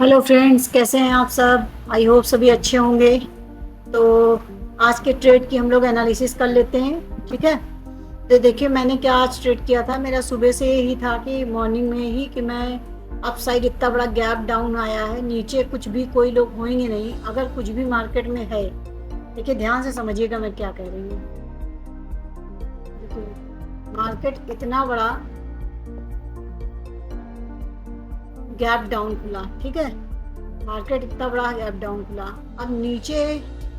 Hello friends, कैसे हैं आप सब। आई होप सभी अच्छे होंगे। तो आज के ट्रेड की हम लोग एनालिसिस कर लेते हैं, ठीक है। तो देखिए, मैंने क्या आज ट्रेड किया था। मेरा सुबह से ही था कि मॉर्निंग में ही कि मैं अप साइड इतना बड़ा गैप डाउन आया है, नीचे कुछ भी कोई लोग होंगे नहीं अगर कुछ भी मार्केट में है। देखिए, ध्यान से समझिएगा मैं क्या कह रही हूँ। देखिए, मार्केट इतना बड़ा गैप डाउन खुला, ठीक है। मार्केट इतना बड़ा गैप डाउन खुला। अब नीचे,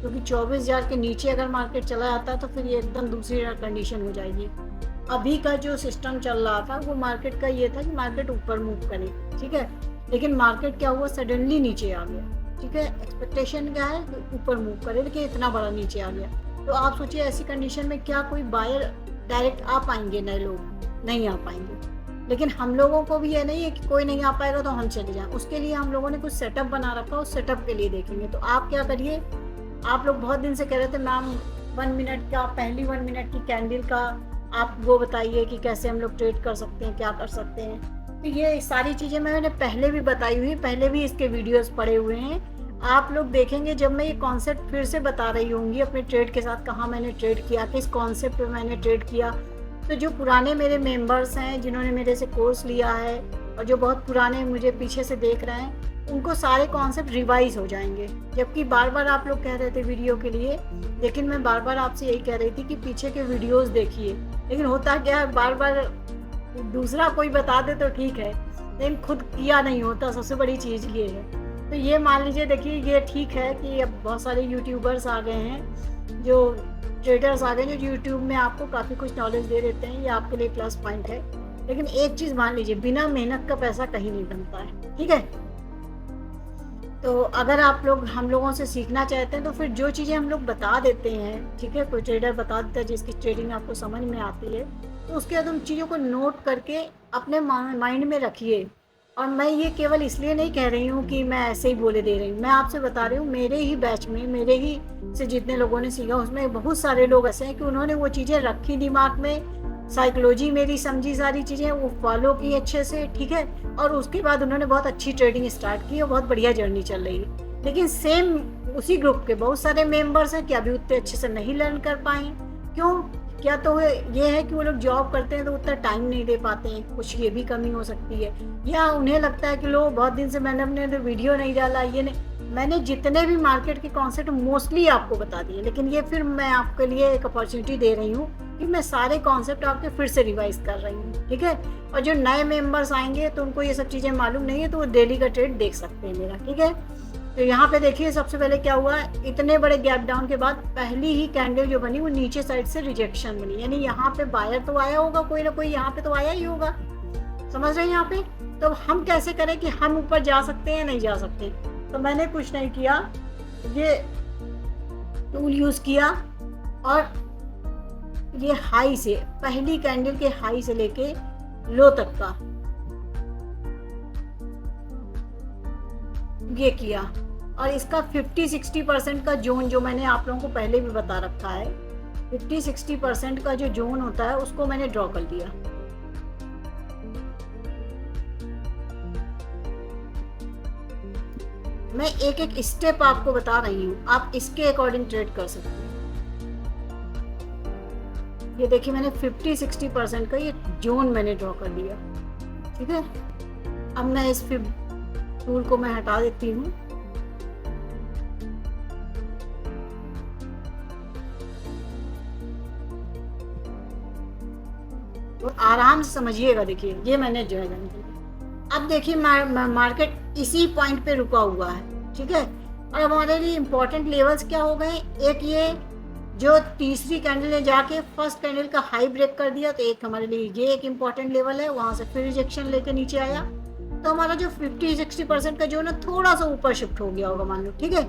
क्योंकि 24,000 के नीचे अगर मार्केट चला जाता तो फिर ये एकदम दूसरी कंडीशन हो जाएगी। अभी का जो सिस्टम चल रहा था वो मार्केट का ये था कि मार्केट ऊपर मूव करे, ठीक है। लेकिन मार्केट क्या हुआ, सडनली नीचे आ गया, ठीक है। एक्सपेक्टेशन क्या है कि ऊपर मूव करे, लेकिन इतना बड़ा नीचे आ गया। तो आप सोचिए, ऐसी कंडीशन में क्या कोई बायर डायरेक्ट आ पाएंगे? नए लोग नहीं आ पाएंगे। लेकिन हम लोगों को भी ये नहीं है कि कोई नहीं आ पाएगा तो हम चले जाएं। उसके लिए हम लोगों ने कुछ सेटअप बना रखा, उस सेटअप के लिए देखेंगे। तो आप क्या करिए, आप लोग बहुत दिन से कह रहे थे मैम 1 मिनट का, पहली 1 मिनट की कैंडल का आप वो बताइए कि कैसे हम लोग ट्रेड कर सकते हैं, क्या कर सकते हैं। तो ये सारी चीज़ें मैंने पहले भी बताई हुई, पहले भी इसके वीडियोस पड़े हुए हैं। आप लोग देखेंगे जब मैं ये कॉन्सेप्ट फिर से बता रही होंगी अपने ट्रेड के साथ, कहाँ मैंने ट्रेड किया, किस कॉन्सेप्ट पे मैंने ट्रेड किया। तो जो पुराने मेरे मेंबर्स हैं, जिन्होंने मेरे से कोर्स लिया है और जो बहुत पुराने मुझे पीछे से देख रहे हैं, उनको सारे कॉन्सेप्ट रिवाइज हो जाएंगे। जबकि बार बार आप लोग कह रहे थे वीडियो के लिए, लेकिन मैं बार बार आपसे यही कह रही थी कि पीछे के वीडियोस देखिए। लेकिन होता क्या है, बार बार दूसरा कोई बता दे तो ठीक है, लेकिन खुद किया नहीं होता, सबसे बड़ी चीज़ ये है। तो ये मान लीजिए, देखिए ये ठीक है कि अब बहुत सारे यूट्यूबर्स आ गए हैं, जो ट्रेडर्स आ गए जो यूट्यूब में आपको काफ़ी कुछ नॉलेज दे देते हैं, ये आपके लिए प्लस पॉइंट है। लेकिन एक चीज़ मान लीजिए, बिना मेहनत का पैसा कहीं नहीं बनता है, ठीक है। तो अगर आप लोग हम लोगों से सीखना चाहते हैं तो फिर जो चीज़ें हम लोग बता देते हैं, ठीक है, कोई ट्रेडर बता देता है जिसकी ट्रेडिंग आपको समझ में आती है, तो उसके बाद उन चीज़ों को नोट करके अपने माइंड में रखिए। और मैं ये केवल इसलिए नहीं कह रही हूँ कि मैं ऐसे ही बोले दे रही हूँ, मैं आपसे बता रही हूँ, मेरे ही बैच में, मेरे ही से जितने लोगों ने सीखा उसमें बहुत सारे लोग ऐसे हैं कि उन्होंने वो चीज़ें रखी दिमाग में, साइकोलॉजी मेरी समझी, सारी चीज़ें वो फॉलो की अच्छे से, ठीक है। और उसके बाद उन्होंने बहुत अच्छी ट्रेडिंग स्टार्ट की और बहुत बढ़िया जर्नी चल रही है। लेकिन सेम उसी ग्रुप के बहुत सारे मेंबर्स हैं कि अभी उतने अच्छे से नहीं लर्न कर पाए। क्यों? क्या तो ये है कि वो लोग जॉब करते हैं तो उतना टाइम नहीं दे पाते हैं, कुछ ये भी कमी हो सकती है। या उन्हें लगता है कि लो बहुत दिन से मैंने अपने वीडियो नहीं डाला, ये नहीं। मैंने जितने भी मार्केट के कॉन्सेप्ट मोस्टली आपको बता दिए, लेकिन ये फिर मैं आपके लिए एक अपॉर्चुनिटी दे रही हूँ कि मैं सारे कॉन्सेप्ट आपके फिर से रिवाइज कर रही हूँ, ठीक है। और जो नए मेंबर्स आएंगे तो उनको ये सब चीज़ें मालूम नहीं है, तो वो डेली का ट्रेड देख सकते हैं मेरा, ठीक है। तो यहाँ पे देखिए, सबसे पहले क्या हुआ, इतने बड़े गैप डाउन के बाद पहली ही कैंडल जो बनी वो नीचे साइड से रिजेक्शन बनी, यानी यहाँ पे बायर तो आया होगा, कोई ना कोई यहाँ पे तो आया ही होगा। समझ रहे हैं यहाँ पे। तो हम कैसे करें कि हम ऊपर जा सकते हैं, नहीं जा सकते। तो मैंने कुछ नहीं किया, ये टूल यूज किया और ये हाई से, पहली कैंडल के हाई से लेके लो तक का ये किया। और इसका 50-60% का जोन जो मैंने आप लोगों को पहले भी बता रखा है, 50-60% का जो जोन होता है उसको मैंने ड्रॉ कर दिया। मैं एक एक स्टेप आपको बता रही हूँ, आप इसके अकॉर्डिंग ट्रेड कर सकते हैं। ये देखिए, मैंने 50-60% का ये जोन मैंने ड्रॉ कर दिया, ठीक है। अब मैं इस टूल को मैं हटा देती हूँ। तो आराम से समझिएगा। देखिए, ये मैंने जो है, अब देखिए मार्केट इसी पॉइंट पे रुका हुआ है, ठीक है। और हमारे लिए इम्पोर्टेंट लेवल्स क्या हो गए, एक ये जो तीसरी कैंडल ने जाके फर्स्ट कैंडल का हाई ब्रेक कर दिया, तो एक हमारे लिए ये एक इम्पॉर्टेंट लेवल है, वहां से फिर रिजेक्शन लेके नीचे आया, तो हमारा जो 50-60% का जो ना थोड़ा सा ऊपर शिफ्ट हो गया होगा मान लो, ठीक है।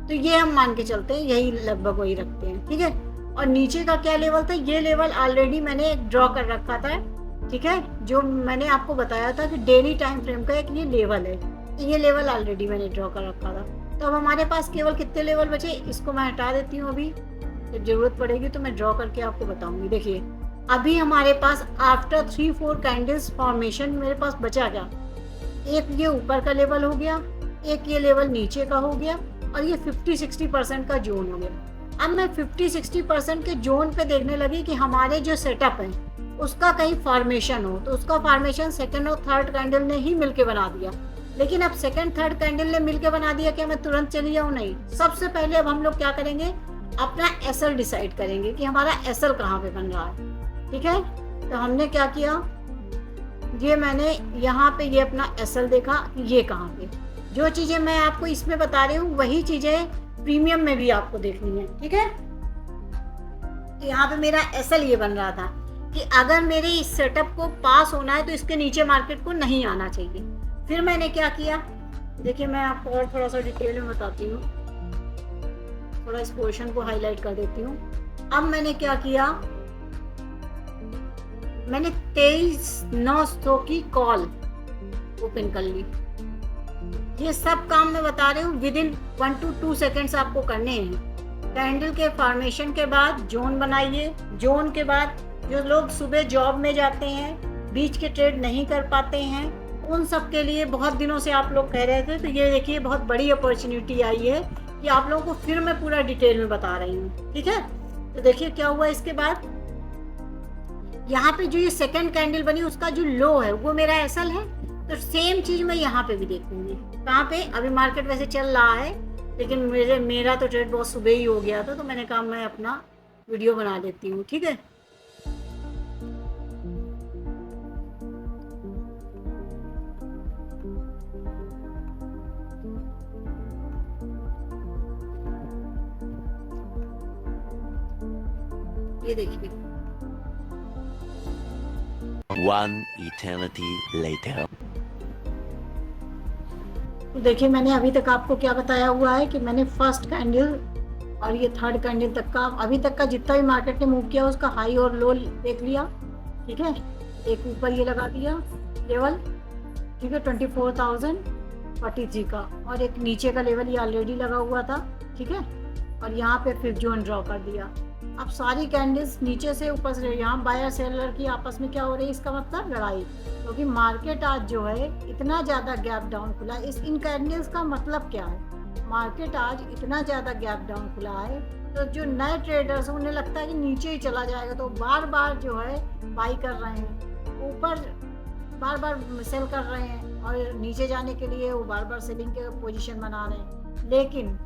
तो ये हम मान के चलते हैं, यही लगभग वही रखते हैं, ठीक है। और नीचे का क्या लेवल था, ये लेवल ऑलरेडी मैंने ड्रॉ कर रखा था, ठीक है। जो मैंने आपको बताया था कि डेली टाइम फ्रेम का एक ये लेवल है, तो ये लेवल ऑलरेडी मैंने ड्रॉ कर रखा था। तो अब हमारे पास केवल कितने लेवल बचे, इसको मैं हटा देती हूँ अभी, जब जरूरत पड़ेगी तो मैं ड्रॉ करके आपको बताऊंगी। देखिए, अभी हमारे पास आफ्टर 3-4 कैंडल्स फॉर्मेशन मेरे पास बचा क्या, एक ये ऊपर का लेवल हो गया, एक ये लेवल नीचे का हो गया और ये 50-60% का जोन हो गया। अब मैं 50-60% के जोन पे देखने लगी कि हमारे जो सेटअप है उसका कहीं फॉर्मेशन हो, तो उसका फॉर्मेशन सेकंड और थर्ड कैंडल ने ही मिलके बना दिया। लेकिन अब सेकंड थर्ड कैंडल ने मिलके बना दिया, क्या मैं तुरंत चली जाऊँ? नहीं। सबसे पहले अब हम लोग क्या करेंगे, अपना एसएल डिसाइड करेंगे कि हमारा एसएल कहाँ पे बन रहा है। ठीक है, तो हमने क्या किया, ये मैंने यहाँ पे ये अपना एसएल देखा कि ये कहाँ पे, जो चीज़ें मैं आपको इसमें बता रही हूँ वही चीज़ें प्रीमियम में भी आपको देखनी है। ठीक है, यहाँ पे मेरा एसएल ये बन रहा था कि अगर मेरे इस सेटअप को पास होना है तो इसके नीचे मार्केट को नहीं आना चाहिए। फिर मैंने क्या किया, देखिए मैं आपको और थोड़ा सा डिटेल में बताती हूँ, थोड़ा इस पोर्शन को हाईलाइट कर देती हूँ। अब मैंने क्या किया, मैंने 23,900 की कॉल ओपन कर ली। ये सब काम मैं बता रही हूँ विद इन 1 to 2 सेकेंड्स आपको करने हैं। कैंडल के फॉर्मेशन के बाद जोन बनाइए। जोन के बाद जो लोग सुबह जॉब में जाते हैं, बीच के ट्रेड नहीं कर पाते हैं, उन सब के लिए बहुत दिनों से आप लोग कह रहे थे, तो ये देखिए बहुत बड़ी अपॉर्चुनिटी आई है कि आप लोगों को फिर मैं पूरा डिटेल में बता रही हूँ। ठीक है, तो देखिए क्या हुआ इसके बाद, यहाँ पे जो ये सेकंड कैंडल बनी उसका जो लो है वो मेरा एसएल है, तो सेम चीज मैं यहाँ पे भी देखूंगी। कहाँ पे, अभी मार्केट वैसे चल रहा है लेकिन मेरा तो ट्रेड बहुत सुबह ही हो गया था, तो मैंने कहा मैं अपना वीडियो बना देती हूँ। ठीक है, ये देखिए One eternity later. तो देखिए मैंने अभी तक आपको क्या बताया हुआ है कि मैंने फर्स्ट कैंडल और ये थर्ड कैंडल तक का, अभी तक का जितना भी मार्केट ने मूव किया उसका हाई और लो देख लिया। ठीक है, एक ऊपर ये लगा दिया लेवल, ठीक है 24,043 का, और एक नीचे का लेवल ये ऑलरेडी लगा हुआ था। ठीक है, और यहाँ पे फिर जोन ड्रॉ कर दिया। अब सारी कैंडल्स नीचे से ऊपर से, यहाँ बायर सेलर की आपस में क्या हो रही है, इसका मतलब लड़ाई, क्योंकि मार्केट आज जो है इतना ज़्यादा गैप डाउन खुला है। इन कैंडल्स का मतलब क्या है, मार्केट आज इतना ज़्यादा गैप डाउन खुला है तो जो नए ट्रेडर्स हैं उन्हें लगता है कि नीचे ही चला जाएगा, तो बार बार जो है बाई कर रहे हैं, ऊपर बार बार सेल कर रहे हैं, और नीचे जाने के लिए वो बार बार सेलिंग के पोजीशन बना रहे हैं। लेकिन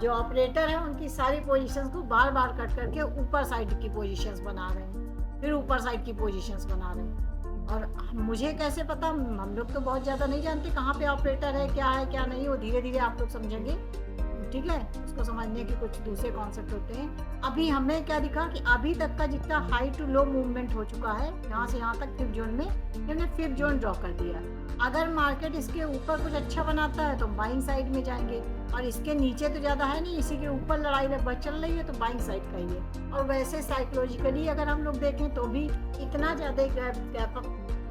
जो ऑपरेटर हैं उनकी सारी पोजीशंस को बार बार कट करके ऊपर साइड की पोजीशंस बना रहे हैं, फिर ऊपर साइड की पोजीशंस बना रहे हैं। और मुझे कैसे पता, हम लोग तो बहुत ज़्यादा नहीं जानते कहाँ पे ऑपरेटर है क्या नहीं, वो धीरे धीरे आप लोग समझेंगे। ठीक है, उसको समझने के कुछ दूसरे कॉन्सेप्ट होते हैं। अभी हमें क्या दिखा कि अभी तक का जितना हाई टू लो मूवमेंट हो चुका है, यहाँ से यहाँ तक फिफ्थ जोन में हमने फिफ्थ जोन ड्रॉ कर दिया। अगर मार्केट इसके ऊपर कुछ अच्छा बनाता है तो बाइंग साइड में जाएंगे, और इसके नीचे तो ज़्यादा है नहीं, इसी के ऊपर लड़ाई लगभग चल रही है तो बाइंग साइड का ही है। और वैसे साइकोलॉजिकली अगर हम लोग देखें तो भी इतना ज़्यादा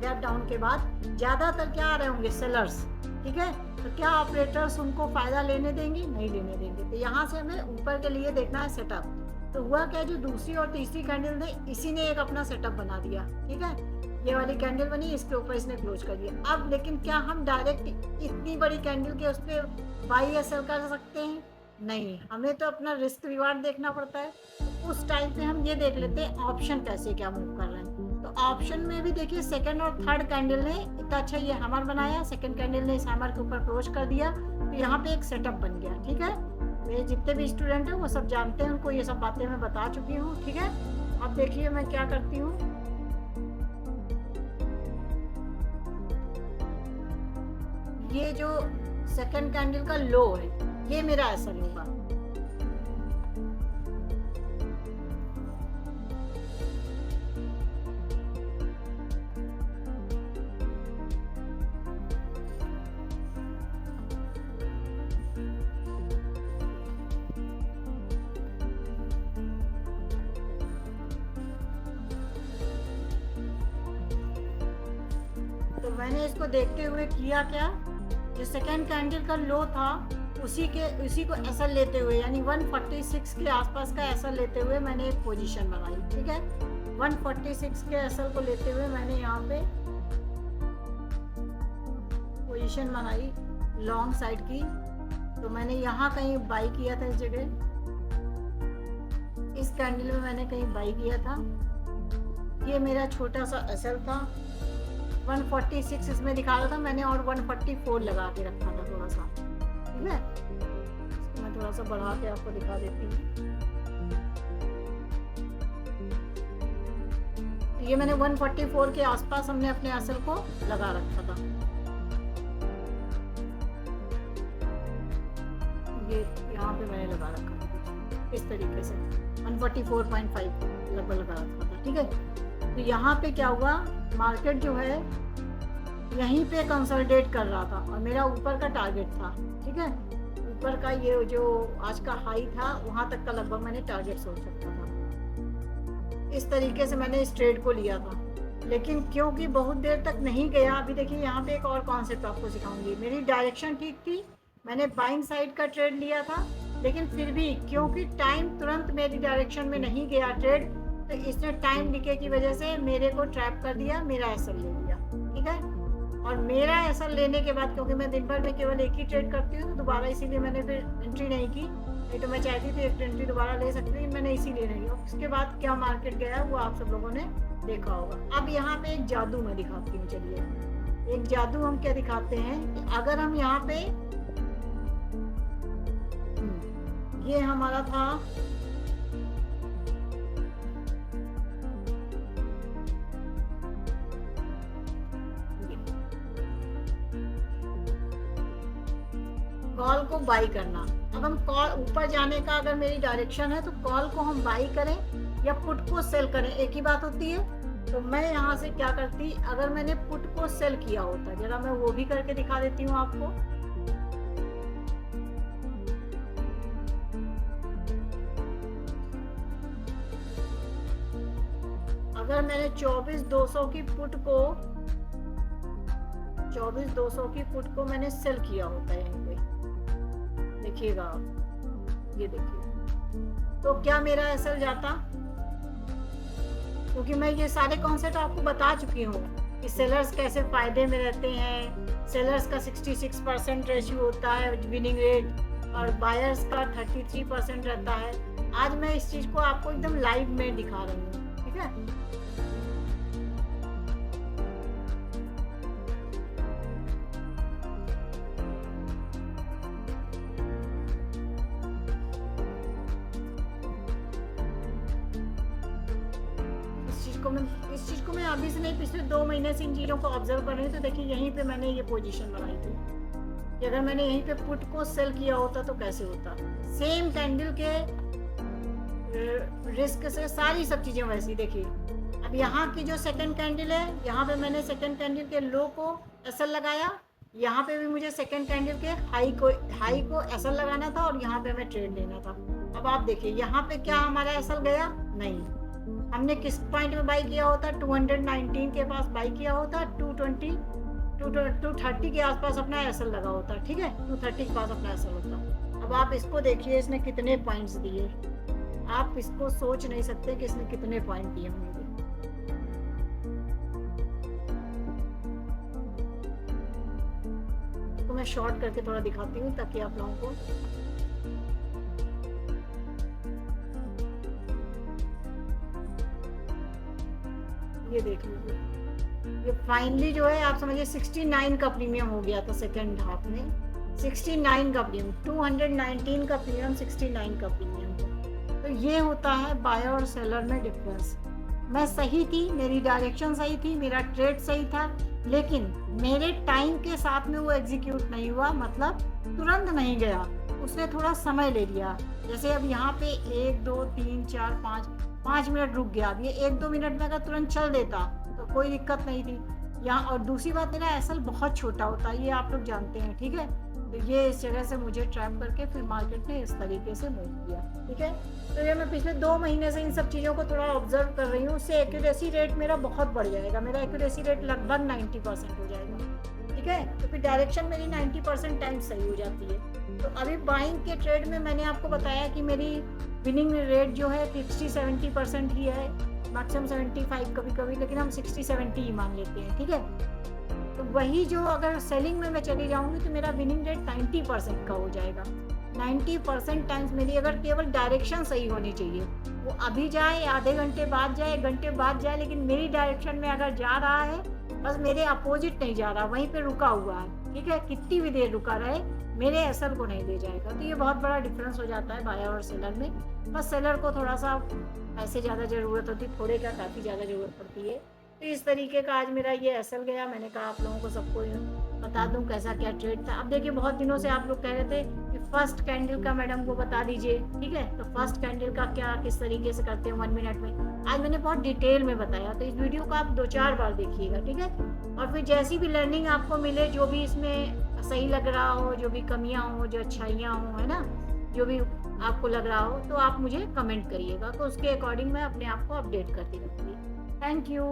गैप डाउन के बाद ज़्यादातर क्या आ रहे होंगे, सेलर्स। ठीक है, तो क्या ऑपरेटर्स उनको फ़ायदा लेने देंगे, नहीं लेने देंगे। तो यहाँ से हमें ऊपर के लिए देखना है सेटअप। तो हुआ क्या, जो दूसरी और तीसरी कैंडल ने, इसी ने एक अपना सेटअप बना दिया। ठीक है, ये वाली कैंडल बनी, इसके ऊपर इसने क्लोज कर दिया। अब लेकिन क्या हम डायरेक्ट इतनी बड़ी कैंडल के उस पर बाई या सेल कर सकते हैं? नहीं, हमें तो अपना रिस्क रिवार्ड देखना पड़ता है। तो उस टाइम पे हम ये देख लेते हैं ऑप्शन कैसे क्या मूव कर रहे हैं। तो ऑप्शन में भी देखिए सेकंड और थर्ड कैंडल ने इतना अच्छा ये हैमर बनाया, सेकंड कैंडल ने इस हैमर के ऊपर क्लोज कर दिया, तो यहाँ पे एक सेटअप बन गया। ठीक है, मेरे जितने भी स्टूडेंट हैं वो सब जानते हैं, उनको ये सब बातें मैं बता चुकी हूँ। ठीक है, अब देखिए मैं क्या करती हूँ, ये जो सेकंड कैंडल का लो है ये मेरा ऐसा होगा। तो मैंने इसको देखते हुए किया क्या, जो सेकेंड कैंडल का लो था उसी को एसएल लेते हुए, यानी 146 के आसपास का एसएल लेते हुए मैंने एक पोजीशन बनाई। ठीक है, 146 के एसएल को लेते हुए मैंने यहाँ पे पोजीशन बनाई लॉन्ग साइड की, तो मैंने यहाँ कहीं बाई किया था, इस जगह इस कैंडल में मैंने कहीं बाई किया था। ये मेरा छोटा सा एसएल था, 146 इसमें दिखा रहा था मैंने, और 144 लगा के रखा था थोड़ा सा, ठीक है। इसको मैं थोड़ा सा बढ़ा के आपको दिखा देती हूँ। ये मैंने 144 के आसपास हमने अपने एसएल को लगा रखा था। ये यहाँ पे मैंने लगा रखा था इस तरीके से, 144.5 लगभग लगा रखा था, ठीक है। तो यहाँ पे क्या हुआ, मार्केट जो है यहीं पे कंसोलिडेट कर रहा था और मेरा ऊपर का टारगेट था, ठीक है। ऊपर का ये जो आज का हाई था वहाँ तक का लगभग मैंने टारगेट सोच रखा था। इस तरीके से मैंने इस ट्रेड को लिया था, लेकिन क्योंकि बहुत देर तक नहीं गया, अभी देखिए यहाँ पे एक और कॉन्सेप्ट आपको सिखाऊंगी। मेरी डायरेक्शन ठीक थी, मैंने बाइंग साइड का ट्रेड लिया था, लेकिन फिर भी क्योंकि टाइम तुरंत मेरी डायरेक्शन में नहीं गया ट्रेड, तो इसने टाइम डिके की वजह से मेरे को ट्रैप कर दिया, मेरा एसएल ले लिया, ठीक है। और मेरा एसएल लेने के बाद, क्योंकि मैं दिन भर में केवल एक ही ट्रेड करती हूँ, तो दोबारा इसीलिए मैंने फिर एंट्री नहीं की, नहीं तो मैं चाहती थी एक एंट्री दोबारा ले सकती थी, मैंने इसीलिए नहीं लिया। उसके बाद क्या मार्केट गया वो आप सब लोगों ने देखा होगा। अब यहाँ पे एक जादू मैं दिखाती हूँ, चलिए एक जादू हम क्या दिखाते हैं कि अगर हम यहाँ पे ये हमारा था कॉल को बाई करना। अब हम कॉल ऊपर जाने का अगर मेरी डायरेक्शन है तो कॉल को हम बाई करें या पुट को सेल करें, एक ही बात होती है। तो मैं यहाँ से क्या करती, अगर मैंने पुट को सेल किया होता, जरा मैं वो भी करके दिखा देती हूँ आपको। अगर मैंने 24,200 की पुट को 24,200 की पुट को मैंने सेल किया होता है, यहीं पे देखिएगा आप, ये देखिए, तो क्या मेरा एसएल जाता? क्योंकि मैं ये सारे कॉन्सेप्ट आपको बता चुकी हूँ कि सेलर्स कैसे फायदे में रहते हैं। सेलर्स का 66% रेशियो होता है विनिंग रेट और बायर्स का 33% रहता है। आज मैं इस चीज को आपको एकदम लाइव में दिखा रही हूँ, ठीक है। इस चीज को मैं अभी से नहीं, पिछले 2 महीने से इन चीजों को ऑब्जर्व कर रही हूँ। तो देखिए यहीं पे मैंने ये पोजीशन बनाई थी कि अगर मैंने यहीं पे पुट को सेल किया होता तो कैसे होता। सेम कैंडल के रिस्क से सारी सब चीजें वैसी। देखिए अब यहाँ की जो सेकंड कैंडल है, यहाँ पे मैंने सेकंड कैंडल के लो को एसएल लगाया, यहाँ पे भी मुझे सेकंड कैंडल के हाई को एसएल लगाना था और यहाँ पे मैं ट्रेड लेना था। अब आप देखिए यहाँ पे क्या हमारा एसएल गया? नहीं। हमने किस पॉइंट में बाई किया होता? 219 के पास बाई किया होता, 230 के आसपास अपना एसएल लगा होता, ठीक है। 230 के पास अपना एसएल होता। अब आप इसको देखिए, इसने कितने पॉइंट्स दिए, आप इसको सोच नहीं सकते कि इसने कितने पॉइंट दिए होंगे। इसको मैं शॉर्ट करके थोड़ा दिखाती हूँ ताकि आप लोगों को ये देख लीजिए। ये फाइनली जो है आप समझिए 69 का प्रीमियम हो गया था सेकेंड हाफ में। 69 का प्रीमियम, 219 का प्रीमियम, 69 का प्रीमियम। तो ये होता है बायर और सेलर में डिफरेंस। मैं सही थी, मेरी डायरेक्शन सही थी, मेरा ट्रेड सही था, लेकिन मेरे टाइम के साथ में वो एग्जीक्यूट नहीं हुआ, मतलब तुरंत नहीं गया, उसने थोड़ा समय ले लिया। जैसे अब यहाँ पे 1 2 3 4 5 मिनट रुक गया। अब ये 1-2 मिनट में अगर तुरंत चल देता तो कोई दिक्कत नहीं थी यहाँ। और दूसरी बात, मेरा एसएल बहुत छोटा होता है, ये आप लोग जानते हैं, ठीक है। तो ये इस जगह से मुझे ट्रैप करके फिर मार्केट ने इस तरीके से मूव किया, ठीक है। तो ये मैं पिछले 2 महीने से इन सब चीज़ों को थोड़ा ऑब्जर्व कर रही हूँ। उससे एक्यूरेसी रेट मेरा बहुत बढ़ जाएगा, मेरा एक्यूरेसी रेट लगभग 90% हो जाएगा, ठीक है। तो फिर डायरेक्शन मेरी 90% टाइम सही हो जाती है। तो अभी बाइंग के ट्रेड में मैंने आपको बताया कि मेरी विनिंग रेट जो है 60-70% ही है, मैक्सिमम 75 कभी कभी, लेकिन हम 60-70 ही मान लेते हैं, ठीक है। तो वही जो अगर सेलिंग में मैं चली जाऊँगी तो मेरा विनिंग रेट 90% का हो जाएगा। 90% टाइम्स मेरी अगर केवल डायरेक्शन सही होनी चाहिए, वो अभी जाए, आधे घंटे बाद जाए, 1 घंटे बाद जाए, लेकिन मेरी डायरेक्शन में अगर जा रहा है, बस मेरे अपोजिट नहीं जा रहा, वहीं पे रुका हुआ है, ठीक है? कितनी भी देर रुका रहे, मेरे एसएल को नहीं ले जाएगा। तो ये बहुत बड़ा डिफरेंस हो जाता है बायर और सेलर में। बस सेलर को थोड़ा-सा पैसे ज़्यादा ज़रूरत होती है, थोड़े क्या काफ़ी ज़्यादा ज़रूरत पड़ती है। तो इस तरीके का आज मेरा ये एसएल गया। मैंने कहा आप लोगों को सबको बता दूं कैसा क्या ट्रेड था। अब देखिए बहुत दिनों से आप लोग कह रहे थे कि फर्स्ट कैंडल का मैडम को बता दीजिए, ठीक है? तो फर्स्ट कैंडल का क्या किस तरीके से करते हैं 1 मिनट में, आज मैंने बहुत डिटेल में बताया। तो इस वीडियो को आप 2-4 बार देखिएगा, ठीक है? और फिर जैसी भी लर्निंग आपको मिले, जो भी इसमें सही लग रहा हो, जो भी कमियाँ हों, जो अच्छाइयाँ हों, है ना, जो भी आपको लग रहा हो, तो आप मुझे कमेंट करिएगा, तो उसके अकॉर्डिंग मैं अपने आप को अपडेट करती रहूँगी। Thank you.